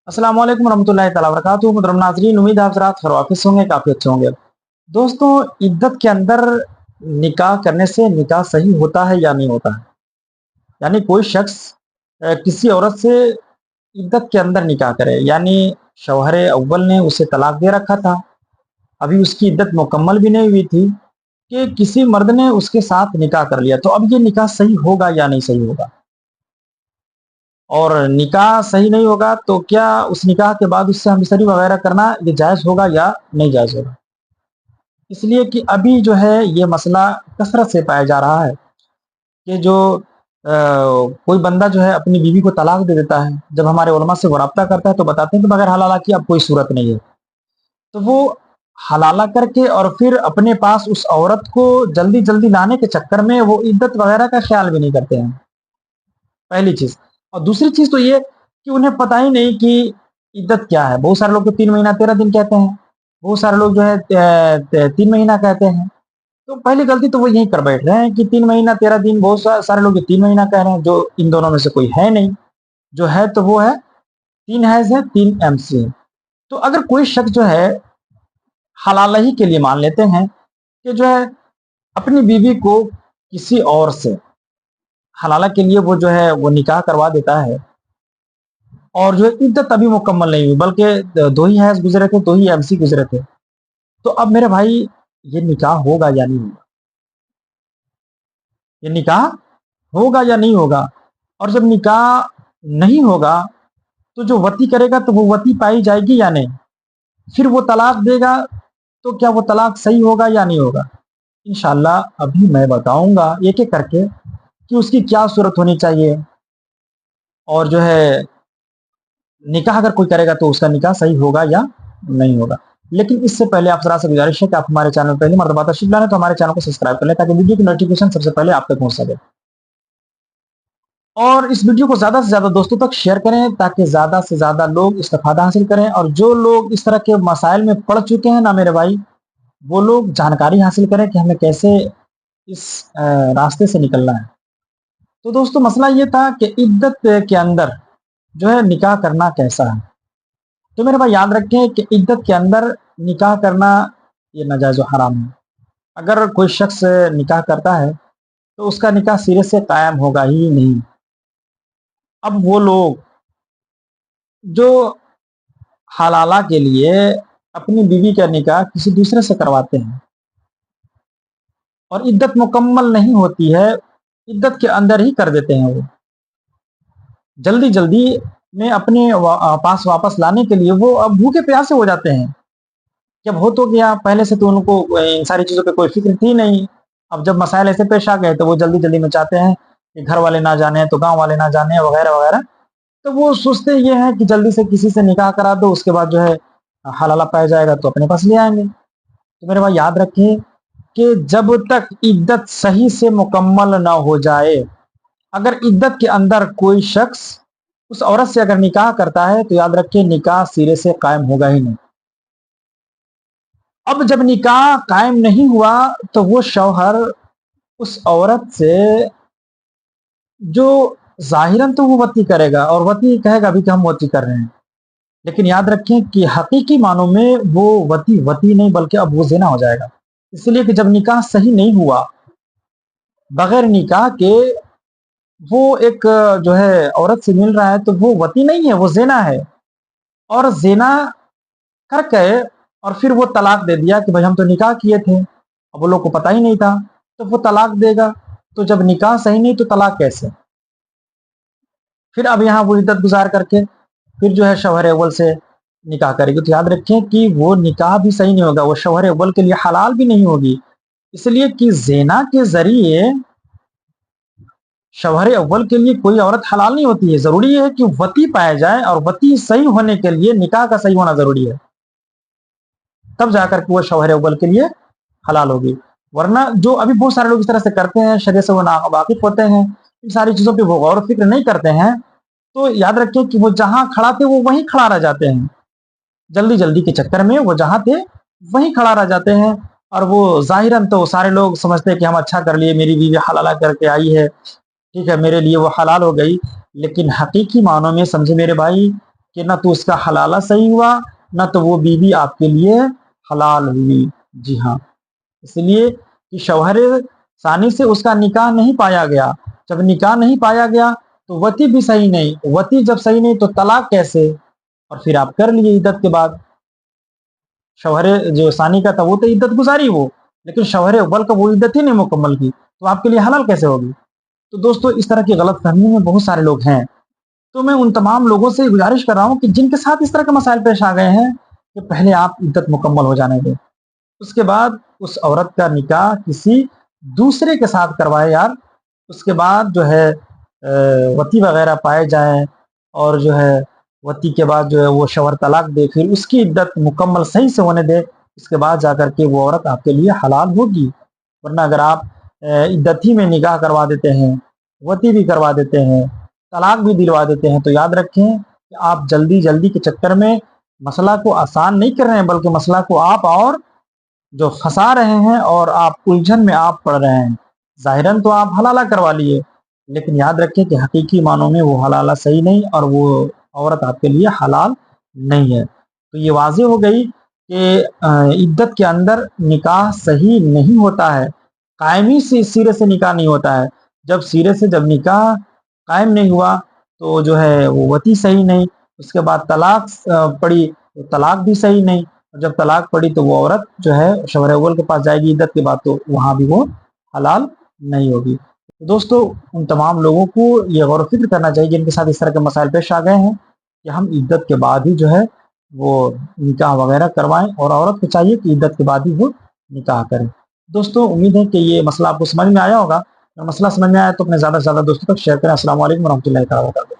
अस्सलाम वालेकुम रहमतुल्लाहि तआला वबरकातुहू। मुहतरम नाज़रीन, उम्मीद है आप हज़रात खैरियत से होंगे, काफ़ी अच्छे होंगे। दोस्तों, इद्दत के अंदर निकाह करने से निकाह सही होता है या नहीं होता है? यानी कोई शख्स किसी औरत से इद्दत के अंदर निकाह करे, यानी शौहर अव्वल ने उसे तलाक दे रखा था, अभी उसकी इद्दत मुकम्मल भी नहीं हुई थी कि किसी मर्द ने उसके साथ निकाह कर लिया, तो अब ये निकाह सही होगा या नहीं सही होगा? और निकाह सही नहीं होगा तो क्या उस निकाह के बाद उससे हमशरी वगैरह करना ये जायज़ होगा या नहीं जायज़ होगा? इसलिए कि अभी जो है ये मसला कसरत से पाया जा रहा है कि जो कोई बंदा जो है अपनी बीवी को तलाक दे देता है। जब हमारे उलमा से वो राब्ता करता है तो बताते हैं कि बगैर हलाला की अब कोई सूरत नहीं है। तो वो हलाला करके और फिर अपने पास उस औरत को जल्दी-जल्दी लाने के चक्कर में वो इद्दत वगैरह का ख़्याल भी नहीं करते हैं, पहली चीज़। और दूसरी चीज़ तो ये कि उन्हें पता ही नहीं कि इद्दत क्या है। बहुत सारे लोग तो 3 महीना 13 दिन कहते हैं, बहुत सारे लोग जो है 3 महीना कहते हैं। तो पहली गलती तो वो यही कर बैठ रहे हैं कि 3 महीना 13 दिन, बहुत सारे लोग 3 महीना कह रहे हैं, जो इन दोनों में से कोई है नहीं। जो है तो वो है 3 हैज़ है, 3 एमसी है। तो अगर कोई शख्स जो है हलाला ही के लिए मान लेते हैं कि जो है अपनी बीवी को किसी और से हलाला के लिए वो जो है वो निकाह करवा देता है और जो है इद्दत अभी मुकम्मल नहीं हुई, बल्कि 2 ही हैज़ गुज़रे थे, 2 ही एमसी गुज़रे थे। तो अब मेरे भाई ये निकाह होगा या नहीं होगा? ये निकाह होगा या नहीं होगा? और जब निकाह नहीं होगा तो जो वती करेगा तो वो वती पाई जाएगी या नहीं? फिर वो तलाक देगा तो क्या वो तलाक सही होगा या नहीं होगा? इंशाअल्लाह अभी मैं बताऊँगा एक-एक करके कि उसकी क्या सूरत होनी चाहिए और जो है निकाह अगर कोई करेगा तो उसका निकाह सही होगा या नहीं होगा। लेकिन इससे पहले आप ज़रा-सा गुज़ारिश है कि आप हमारे चैनल पहली मर्तबा तशरीफ़ लाएँ तो हमारे चैनल को सब्सक्राइब कर लें ताकि वीडियो की नोटिफ़िकेशन सबसे पहले आप तक पहुँच सके। और इस वीडियो को ज़्यादा से ज़्यादा दोस्तों तक शेयर करें ताकि ज़्यादा से ज़्यादा लोग इसका फ़ायदा हासिल करें और जो लोग इस तरह के मसाइल में पड़ चुके हैं ना मेरे भाई, वो लोग जानकारी हासिल करें कि हमें कैसे इस रास्ते से निकलना है। तो दोस्तों मसला ये था कि इद्दत के अंदर जो है निकाह करना कैसा है? तो मेरे भाई याद रखें कि इद्दत के अंदर निकाह करना ये नाजायज़ व हराम है। अगर कोई शख्स निकाह करता है तो उसका निकाह सिरे से कायम होगा ही नहीं। अब वो लोग जो हलाला के लिए अपनी बीवी का निकाह किसी दूसरे से करवाते हैं और इद्दत मुकम्मल नहीं होती है, इद्दत के अंदर ही कर देते हैं वो। जल्दी-जल्दी में अपने पास वापस लाने के लिए वो अब भूखे प्यासे हो जाते हैं। जब हो तो गया, पहले से तो उनको इन सारी चीज़ों पे कोई फ़िक्र थी नहीं। अब जब मसाइल ऐसे पेश आ गए तो वो जल्दी-जल्दी में चाहते हैं कि घर वाले ना जाने तो गाँव वाले ना जाने वगैरह-वगैरह। तो वो सोचते ये हैं कि जल्दी से किसी से निकाह करा दो, उसके बाद जो है हलाला पाया जाएगा तो अपने पास ले आएँगे। तो मेरे भाई याद रखिए कि जब तक इद्दत सही से मुकम्मल ना हो जाए, अगर इद्दत के अंदर कोई शख्स उस औरत से अगर निकाह करता है तो याद रखिए निकाह सिरे से कायम होगा ही नहीं। अब जब निकाह कायम नहीं हुआ तो वो शौहर उस औरत से जो ज़ाहिरन तो वो वती करेगा और वती कहेगा भी कि हम वती कर रहे हैं। लेकिन याद रखें कि हकीकी मानों में वो वती नहीं बल्कि अब वो ज़िना हो जाएगा। इसलिए कि जब निकाह सही नहीं हुआ, बगैर निकाह के वो एक जो है औरत से मिल रहा है तो वो वती नहीं है, वो ज़िना है। और ज़िना करके और फिर वो तलाक दे दिया कि भाई हम तो निकाह किए थे, अब वो लोग को पता ही नहीं था, तो वो तलाक देगा। तो जब निकाह सही नहीं तो तलाक कैसे? फिर अब यहाँ वो इद्दत गुज़ार करके फिर जो है शौहर अव्वल से निकाह करेगी, तो याद रखें कि वो निकाह भी सही नहीं होगा, वो शौहर अव्वल के लिए हलाल भी नहीं होगी। इसलिए कि ज़िना के ज़रिए शौहर अव्वल के लिए कोई औरत हलाल नहीं होती है। ज़रूरी है कि वती पाया जाए और वती सही होने के लिए निकाह का सही होना ज़रूरी है। तब जाकर के वो शौहर अव्वल के लिए हलाल होगी। वरना जो अभी बहुत सारे लोग इस तरह से करते हैं, शरीयत से वो नावाकिफ़ होते हैं, इन सारी चीज़ों पे वो गौर फ़िक्र नहीं करते हैं, तो याद रखें कि वो जहाँ खड़ा थे वो वहीं खड़ा रह जाते हैं। जल्दी-जल्दी के चक्कर में वो जहाँ थे वहीं खड़ा रह जाते हैं और वो ज़ाहिरन तो सारे लोग समझते हैं कि हम अच्छा कर लिए, मेरी बीवी हलाला करके आई है, ठीक है, मेरे लिए वो हलाल हो गई। लेकिन हकीकी मानों में समझे मेरे भाई कि ना तो उसका हलाला सही हुआ, ना तो वो बीवी आपके लिए हलाल हुई। जी हाँ, इसलिए कि शौहर सानी से उसका निकाह नहीं पाया गया। जब निकाह नहीं पाया गया तो वती भी सही नहीं, वती जब सही नहीं तो तलाक कैसे? और फिर आप कर लिए इद्दत के बाद। शौहर जो सानी का था वो तो इद्दत गुजारी वो, लेकिन शौहर अव्वल का वो इद्दत ही नहीं मुकम्मल की, तो आपके लिए हलाल कैसे होगी? तो दोस्तों इस तरह की गलत फहमी में बहुत सारे लोग हैं। तो मैं उन तमाम लोगों से गुजारिश कर रहा हूँ कि जिनके साथ इस तरह के मसाइल पेश आ गए हैं, कि पहले आप इद्दत मुकम्मल हो जाने दें, उसके बाद उस औरत का निकाह किसी दूसरे के साथ करवाए यार। उसके बाद जो है वती वगैरह पाए जाएं, और जो है वती के बाद जो है वो शौहर तलाक दे, फिर उसकी इद्दत मुकम्मल सही से होने दे, उसके बाद जाकर के वो औरत आपके लिए हलाल होगी। वरना अगर आप इद्दत ही में निकाह करवा देते हैं, वती भी करवा देते हैं, तलाक भी दिलवा देते हैं, तो याद रखें कि आप जल्दी जल्दी के चक्कर में मसला को आसान नहीं कर रहे हैं, बल्कि मसला को आप और जो फंसा रहे हैं, और आप उलझन में आप पड़ रहे हैं। ज़ाहिरन तो आप हलाला करवा लिए, लेकिन याद रखें कि हकीकी मानों में वो हलाला सही नहीं, और वो औरत आपके लिए हलाल नहीं है। तो ये वाज़ेह हो गई कि इद्दत के अंदर निकाह सही नहीं होता है, कायमी से सिरे से निकाह नहीं होता है। जब सिरे से जब निकाह कायम नहीं हुआ तो जो है वो वती सही नहीं, उसके बाद तलाक पड़ी तो तलाक भी सही नहीं, और जब तलाक पड़ी तो वो औरत जो है शौहर अव्वल के पास जाएगी इद्दत के बाद, तो वहां भी वो हलाल नहीं होगी। तो दोस्तों उन तमाम लोगों को ये गौर फिक्र करना चाहिए जिनके साथ इस तरह के मसाइल पेश आ गए हैं, कि हम इद्दत के बाद ही जो है वो निकाह वगैरह करवाएं, और औरत को चाहिए कि इद्दत के बाद ही वो निकाह करें। दोस्तों उम्मीद है कि ये मसला आपको समझ में आया होगा। अगर मसला समझ में आया तो अपने ज़्यादा से ज़्यादा दोस्तों तक शेयर करें। अस्सलाम वालेकुम रहमतुल्लाहि तआला व बरकातहू।